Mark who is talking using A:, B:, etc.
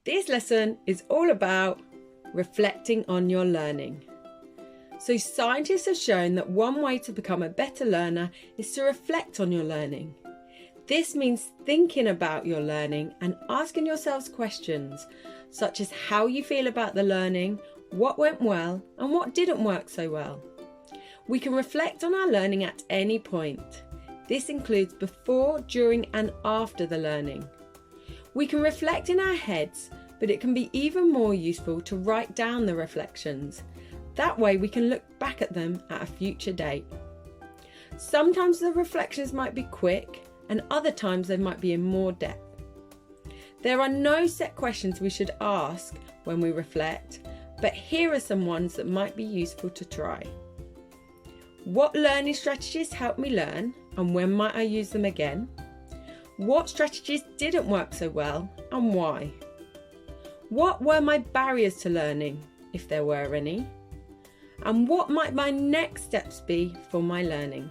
A: This lesson is all about reflecting on your learning. So scientists have shown that one way to become a better learner is to reflect on your learning. This means thinking about your learning and asking yourselves questions such as how you feel about the learning, what went well and what didn't work so well. We can reflect on our learning at any point. This includes before, during and after the learning. We can reflect in our heads, but it can be even more useful to write down the reflections. That way we can look back at them at a future date. Sometimes the reflections might be quick and other times they might be in more depth. There are no set questions we should ask when we reflect, but here are some ones that might be useful to try. What learning strategies helped me learn and when might I use them again? What strategies didn't work so well and why? What were my barriers to learning, if there were any? And what might my next steps be for my learning?